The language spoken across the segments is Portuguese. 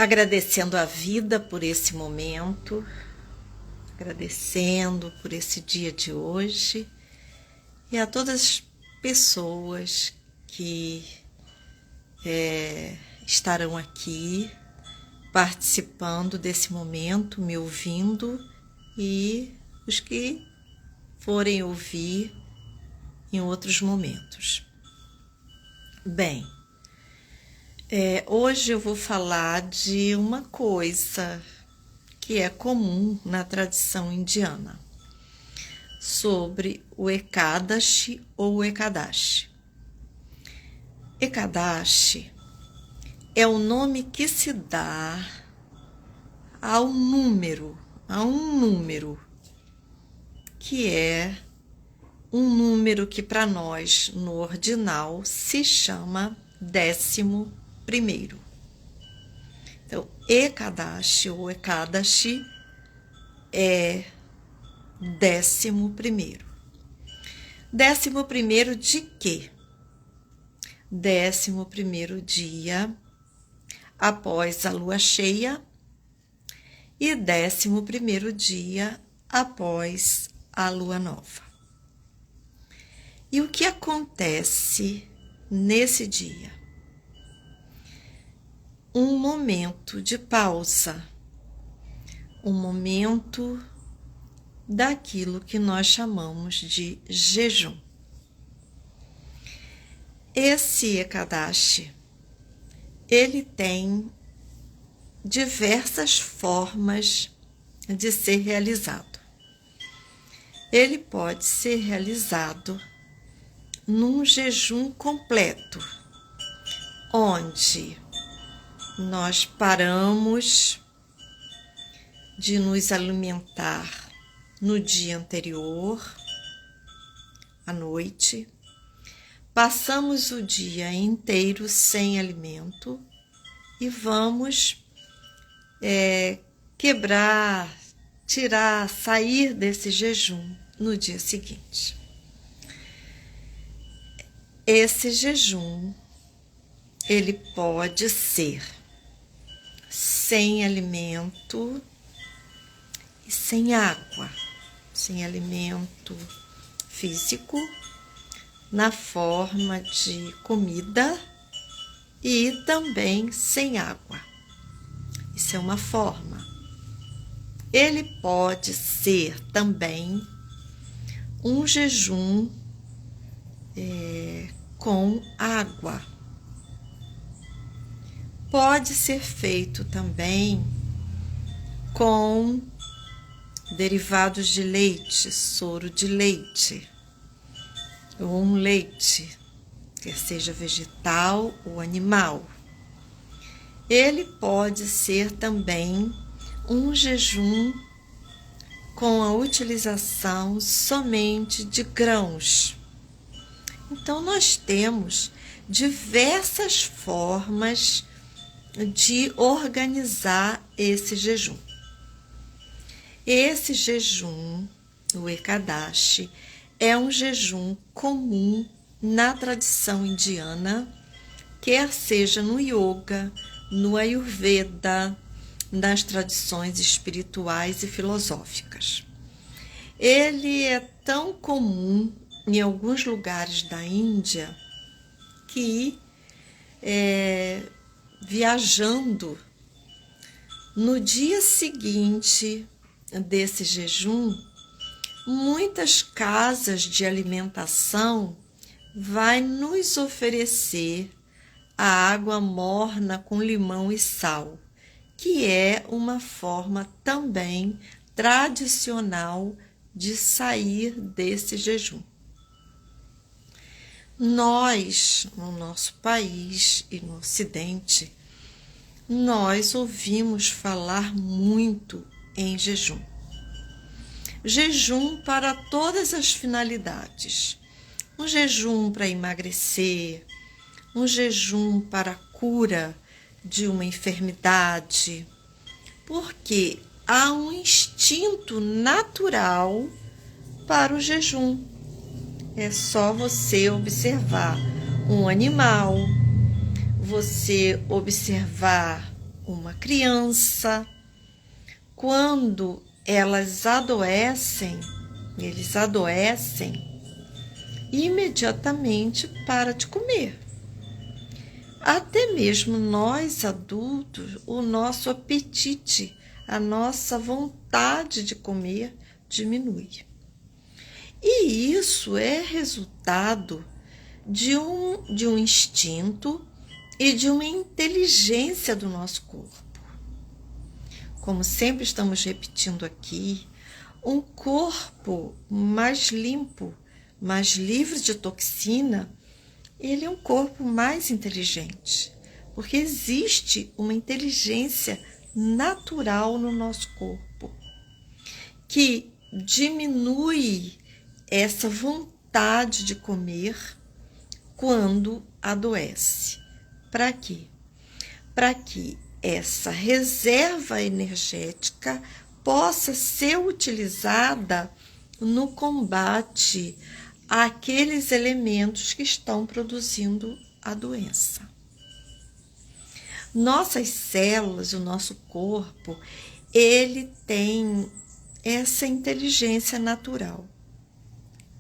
agradecendo a vida por esse momento, agradecendo por esse dia de hoje e a todas as pessoas que estarão aqui participando desse momento, me ouvindo, e os que forem ouvir em outros momentos. Bem, hoje eu vou falar de uma coisa que é comum na tradição indiana, sobre o Ekadashi ou Ekadashi. Ekadashi é o nome que se dá a um número que é um número que para nós no ordinal se chama 11º. Então, Ekadashi ou Ekadashi é 11º. 11º de quê? 11º dia após a lua cheia e 11º dia após a lua nova. E o que acontece nesse dia? Um momento de pausa, um momento daquilo que nós chamamos de jejum. Esse Ekadashi, ele tem diversas formas de ser realizado. Ele pode ser realizado num jejum completo, onde nós paramos de nos alimentar no dia anterior, à noite, passamos o dia inteiro sem alimento e vamos quebrar, tirar, sair desse jejum no dia seguinte. Esse jejum, ele pode ser sem alimento e sem água, sem alimento físico, na forma de comida, e também sem água. Isso é uma forma. Ele pode ser também um jejum com água. Pode ser feito também com derivados de leite, soro de leite, ou um leite, quer seja vegetal ou animal. Ele pode ser também um jejum com a utilização somente de grãos. Então, nós temos diversas formas de organizar esse jejum. Esse jejum, o Ekadashi, é um jejum comum na tradição indiana, quer seja no yoga, no ayurveda, nas tradições espirituais e filosóficas. Ele é tão comum em alguns lugares da Índia que, viajando, no dia seguinte desse jejum, muitas casas de alimentação vai nos oferecer a água morna com limão e sal, que é uma forma também tradicional de sair desse jejum. Nós, no nosso país e no Ocidente, nós ouvimos falar muito em jejum. Jejum para todas as finalidades. Um jejum para emagrecer, um jejum para a cura de uma enfermidade, porque há um instinto natural para o jejum. É só você observar um animal, você observar uma criança, quando eles adoecem, imediatamente para de comer. Até mesmo nós adultos, o nosso apetite, a nossa vontade de comer diminui. E isso é resultado de um instinto e de uma inteligência do nosso corpo. Como sempre estamos repetindo aqui, um corpo mais limpo, mais livre de toxina, ele é um corpo mais inteligente, porque existe uma inteligência natural no nosso corpo que diminui essa vontade de comer quando adoece. Para quê? Para que essa reserva energética possa ser utilizada no combate àqueles elementos que estão produzindo a doença. Nossas células, o nosso corpo, ele tem essa inteligência natural.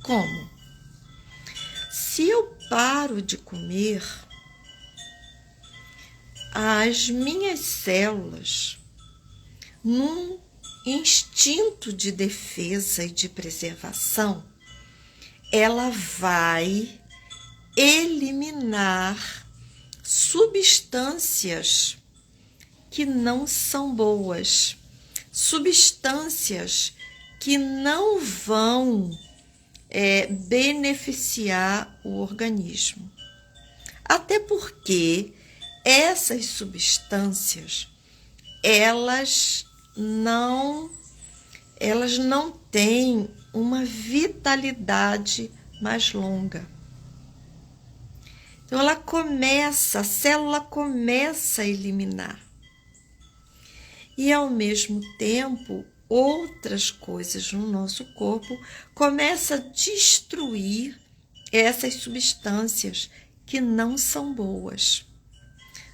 Como? Se eu paro de comer, as minhas células, num instinto de defesa e de preservação, ela vai eliminar substâncias que não são boas, substâncias que não vão beneficiar o organismo. Até porque essas substâncias, elas não têm uma vitalidade mais longa. Então a célula começa a eliminar. E ao mesmo tempo, outras coisas no nosso corpo começam a destruir essas substâncias que não são boas.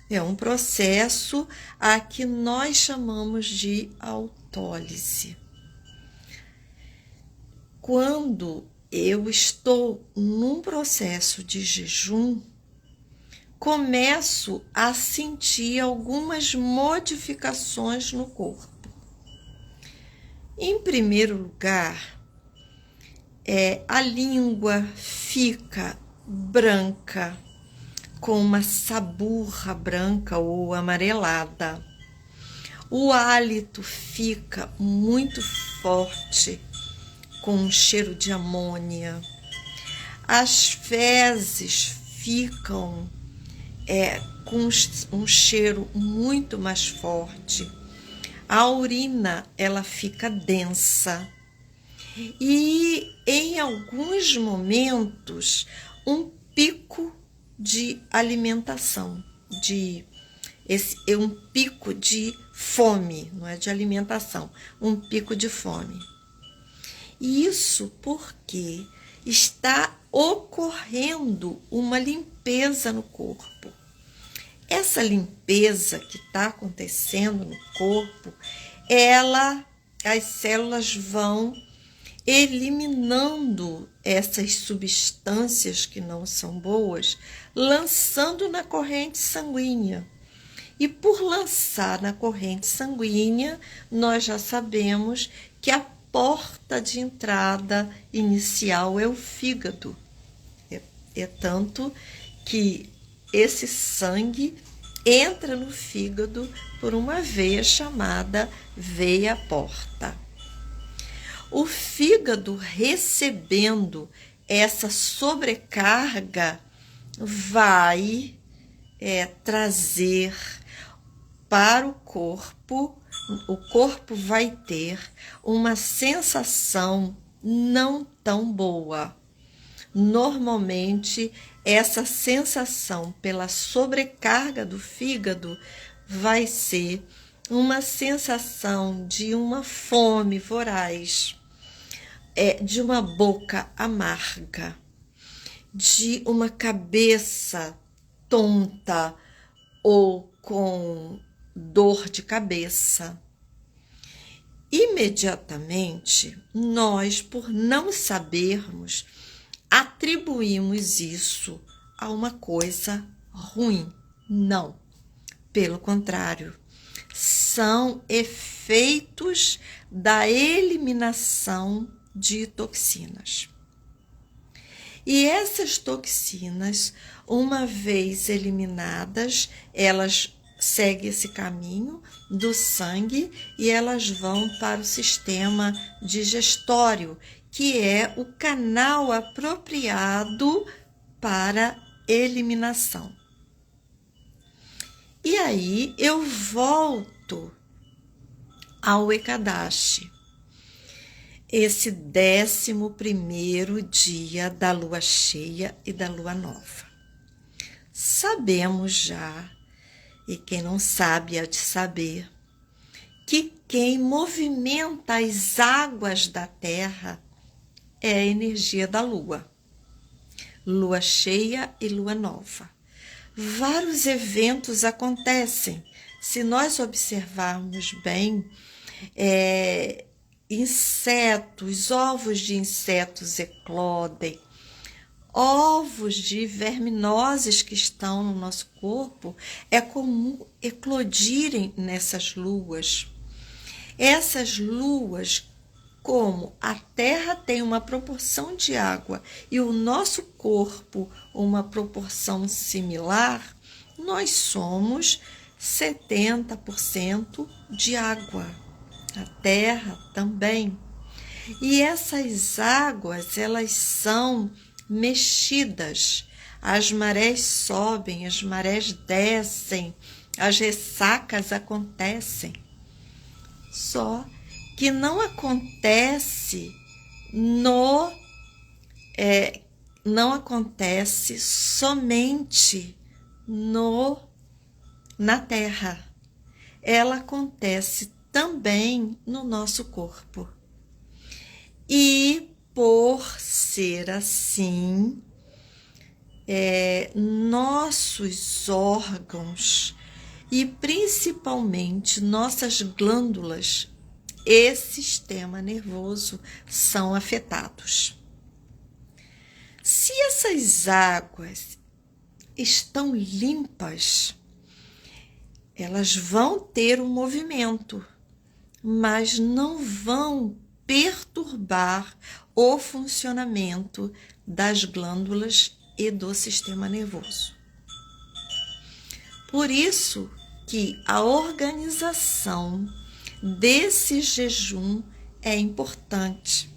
É um processo a que nós chamamos de autólise. Quando eu estou num processo de jejum, começo a sentir algumas modificações no corpo. Em primeiro lugar, a língua fica branca, com uma saburra branca ou amarelada. O hálito fica muito forte, com um cheiro de amônia. As fezes ficam com um cheiro muito mais forte. A urina, ela fica densa. E em alguns momentos, um pico de alimentação, um pico de fome, não é de alimentação, um pico de fome. Isso porque está ocorrendo uma limpeza no corpo. Essa limpeza que está acontecendo no corpo, as células vão eliminando essas substâncias que não são boas, lançando na corrente sanguínea. E por lançar na corrente sanguínea, nós já sabemos que a porta de entrada inicial é o fígado. É tanto que esse sangue entra no fígado por uma veia chamada veia porta. O fígado, recebendo essa sobrecarga, vai trazer para o corpo vai ter uma sensação não tão boa. Normalmente, essa sensação pela sobrecarga do fígado vai ser uma sensação de uma fome voraz, de uma boca amarga, de uma cabeça tonta ou com dor de cabeça. Imediatamente, nós, por não sabermos, atribuímos isso a uma coisa ruim. Não, pelo contrário, são efeitos da eliminação de toxinas. E essas toxinas, uma vez eliminadas, elas seguem esse caminho do sangue e elas vão para o sistema digestório, que é o canal apropriado para eliminação. E aí eu volto ao Ekadashi, esse 11º dia da lua cheia e da lua nova. Sabemos já, e quem não sabe há de saber, que quem movimenta as águas da terra é a energia da lua. Lua cheia e lua nova. Vários eventos acontecem. Se nós observarmos bem, insetos, ovos de insetos eclodem, ovos de verminoses que estão no nosso corpo, é comum eclodirem nessas luas. Essas luas, como a Terra tem uma proporção de água e o nosso corpo uma proporção similar, nós somos 70% de água. A Terra também. E essas águas, elas são mexidas. As marés sobem, as marés descem, as ressacas acontecem. Só que não acontece não acontece somente na Terra. Ela acontece também no nosso corpo. E por ser assim, nossos órgãos e principalmente nossas glândulas e sistema nervoso são afetados. Se essas águas estão limpas, elas vão ter um movimento, mas não vão perturbar o funcionamento das glândulas e do sistema nervoso. Por isso que a organização desse jejum é importante,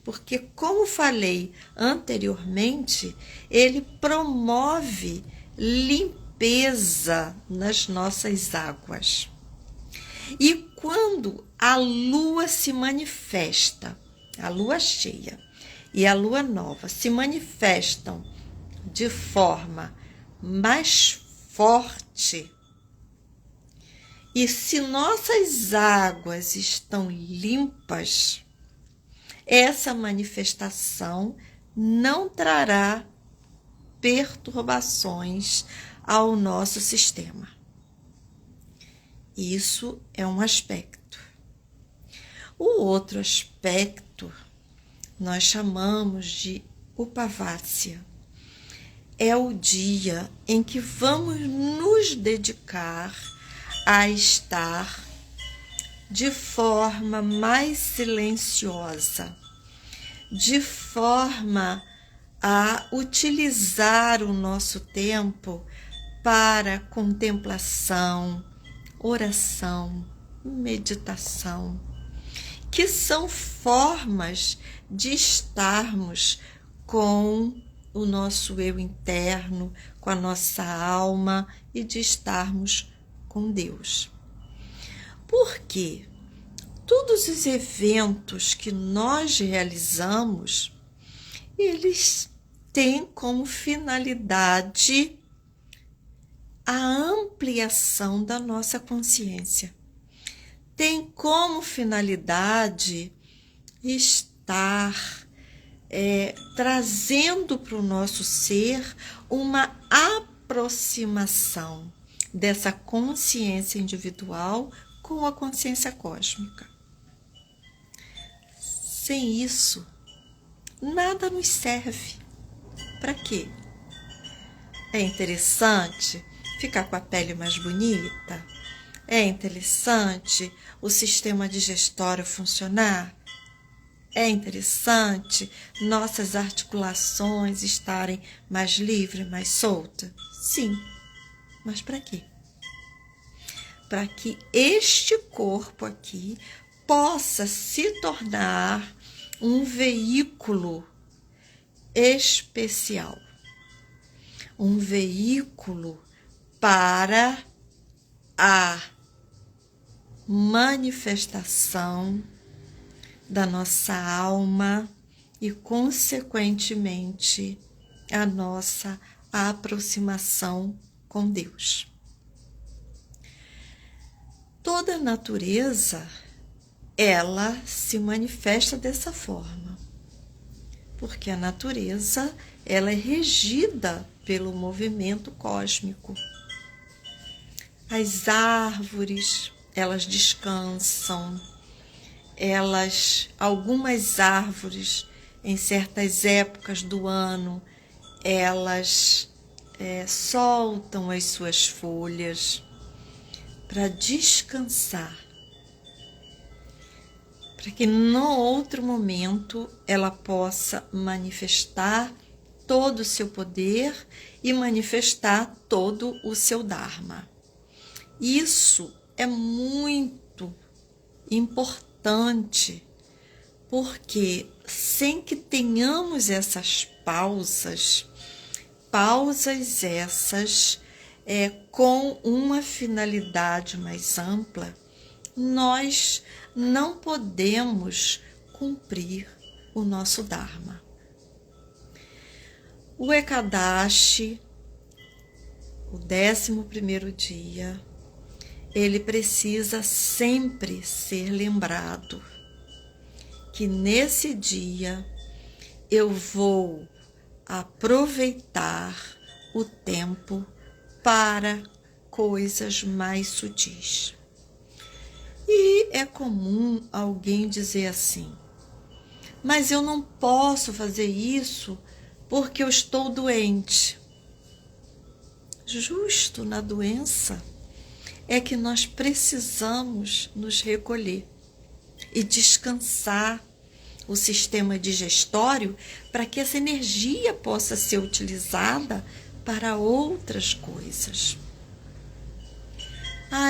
porque, como falei anteriormente, ele promove limpeza nas nossas águas. E quando a lua se manifesta, a lua cheia e a lua nova se manifestam de forma mais forte, e se nossas águas estão limpas, essa manifestação não trará perturbações ao nosso sistema. Isso é um aspecto. O outro aspecto nós chamamos de Upavasya. É o dia em que vamos nos dedicar a estar de forma mais silenciosa, de forma a utilizar o nosso tempo para contemplação, oração, meditação, que são formas de estarmos com o nosso eu interno, com a nossa alma e de estarmos com Deus. Porque todos os eventos que nós realizamos, eles têm como finalidade a ampliação da nossa consciência. Tem como finalidade estar trazendo para o nosso ser uma aproximação dessa consciência individual com a consciência cósmica. Sem isso, nada nos serve. Para quê? É interessante ficar com a pele mais bonita? É interessante o sistema digestório funcionar? É interessante nossas articulações estarem mais livres, mais soltas? Sim, mas para quê? Para que este corpo aqui possa se tornar um veículo especial, um veículo para a manifestação da nossa alma e, consequentemente, a nossa aproximação com Deus. Toda a natureza, ela se manifesta dessa forma, porque a natureza, ela é regida pelo movimento cósmico. As árvores, elas descansam, algumas árvores, em certas épocas do ano, elas soltam as suas folhas para descansar, para que no outro momento ela possa manifestar todo o seu poder e manifestar todo o seu Dharma. Isso é muito importante, porque sem que tenhamos essas pausas essas com uma finalidade mais ampla, nós não podemos cumprir o nosso Dharma. O Ekadashi, o 11º dia, ele precisa sempre ser lembrado que nesse dia eu vou aproveitar o tempo para coisas mais sutis. E é comum alguém dizer assim: mas eu não posso fazer isso porque eu estou doente. Justo na doença é que nós precisamos nos recolher e descansar o sistema digestório para que essa energia possa ser utilizada para outras coisas.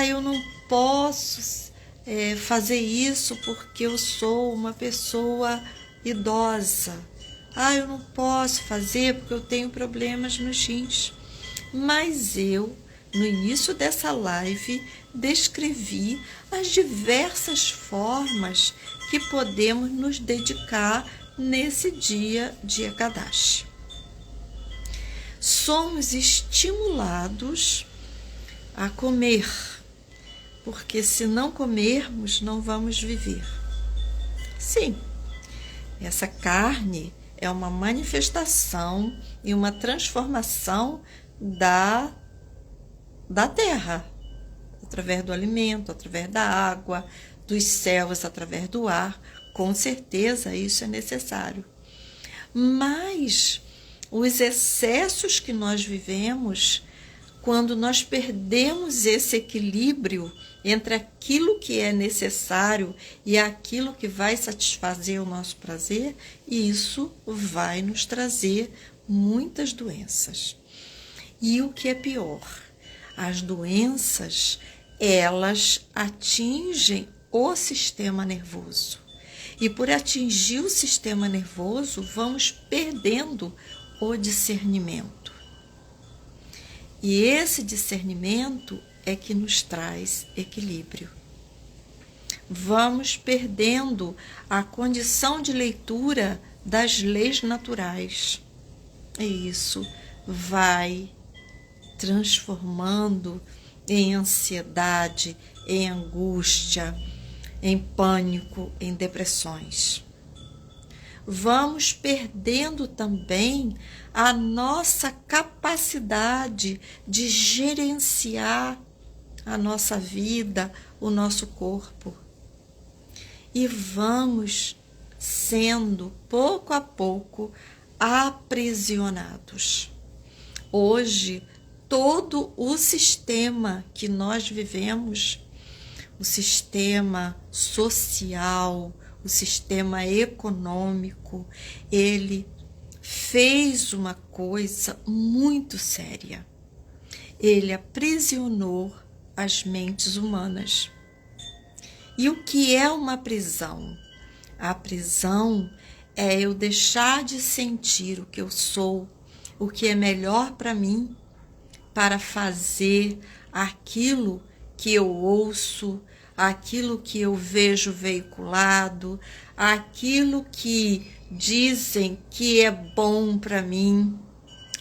Eu não posso fazer isso porque eu sou uma pessoa idosa. Eu não posso fazer porque eu tenho problemas nos rins. Mas eu, no início dessa live, descrevi as diversas formas que podemos nos dedicar nesse dia de Ekadashi. Somos estimulados a comer, porque se não comermos, não vamos viver. Sim, essa carne é uma manifestação e uma transformação da terra, através do alimento, através da água, dos céus, através do ar. Com certeza isso é necessário. Mas os excessos que nós vivemos, quando nós perdemos esse equilíbrio entre aquilo que é necessário e aquilo que vai satisfazer o nosso prazer, isso vai nos trazer muitas doenças. E o que é pior, as doenças, elas atingem o sistema nervoso. E por atingir o sistema nervoso, vamos perdendo o discernimento. E esse discernimento é que nos traz equilíbrio. Vamos perdendo a condição de leitura das leis naturais. E isso vai transformando em ansiedade, em angústia, em pânico, em depressões. vamos perdendo também a nossa capacidade de gerenciar a nossa vida, o nosso corpo. E vamos sendo, pouco a pouco, aprisionados. Hoje, todo o sistema que nós vivemos, o sistema social, o sistema econômico, ele fez uma coisa muito séria. Ele aprisionou as mentes humanas. E o que é uma prisão? A prisão é eu deixar de sentir o que eu sou, o que é melhor para mim, para fazer aquilo que eu ouço, aquilo que eu vejo veiculado, aquilo que dizem que é bom para mim,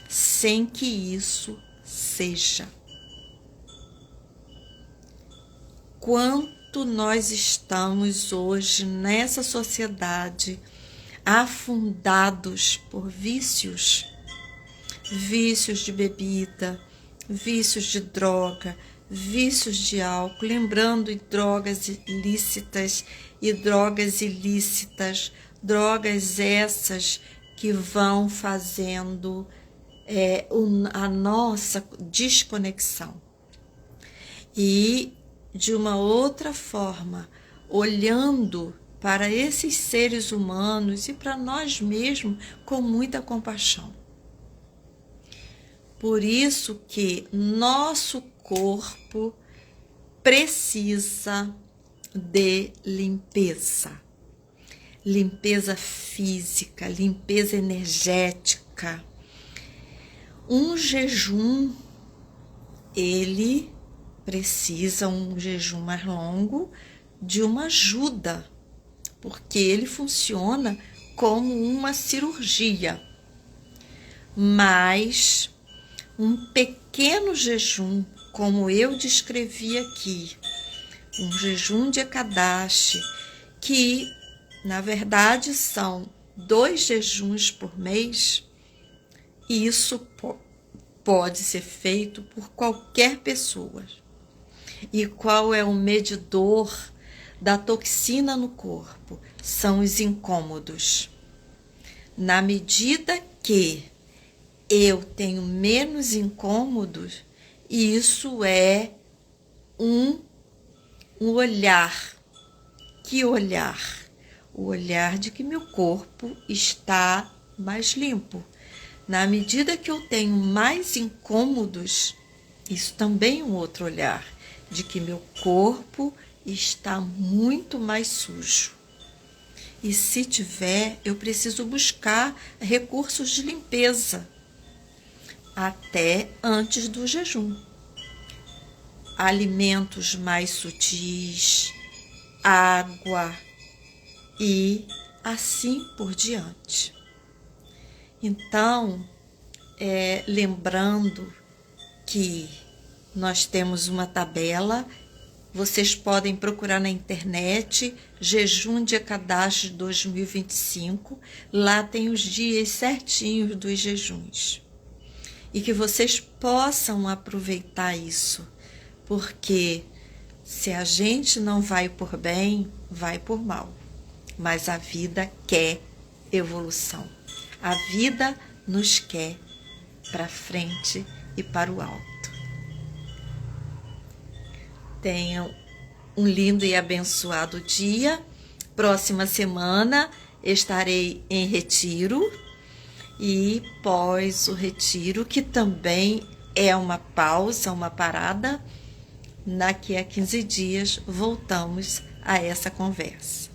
sem que isso seja. Quanto nós estamos hoje nessa sociedade afundados por vícios, vícios de bebida, vícios de droga, vícios de álcool, lembrando de drogas ilícitas e drogas ilícitas, drogas essas que vão fazendo a nossa desconexão. E de uma outra forma, olhando para esses seres humanos e para nós mesmos com muita compaixão. Por isso que nosso corpo precisa de limpeza. Limpeza física, limpeza energética. Um jejum, ele precisa, um jejum mais longo, de uma ajuda, porque ele funciona como uma cirurgia. Mas um pequeno jejum, como eu descrevi aqui, um jejum de Ekadashi, que na verdade são 2 jejuns por mês, isso pode ser feito por qualquer pessoa. E qual é o medidor da toxina no corpo? São os incômodos. Na medida que eu tenho menos incômodos, isso é um olhar. Que olhar? O olhar de que meu corpo está mais limpo. Na medida que eu tenho mais incômodos, isso também é um outro olhar, de que meu corpo está muito mais sujo. E se tiver, eu preciso buscar recursos de limpeza até antes do jejum. Alimentos mais sutis, água e assim por diante. Então, lembrando que nós temos uma tabela, vocês podem procurar na internet, Jejum de Ekadashi 2025, lá tem os dias certinhos dos jejuns. E que vocês possam aproveitar isso, porque se a gente não vai por bem, vai por mal. Mas a vida quer evolução. A vida nos quer para frente e para o alto. Tenham um lindo e abençoado dia. Próxima semana estarei em retiro e pós o retiro, que também é uma pausa, uma parada, daqui a 15 dias voltamos a essa conversa.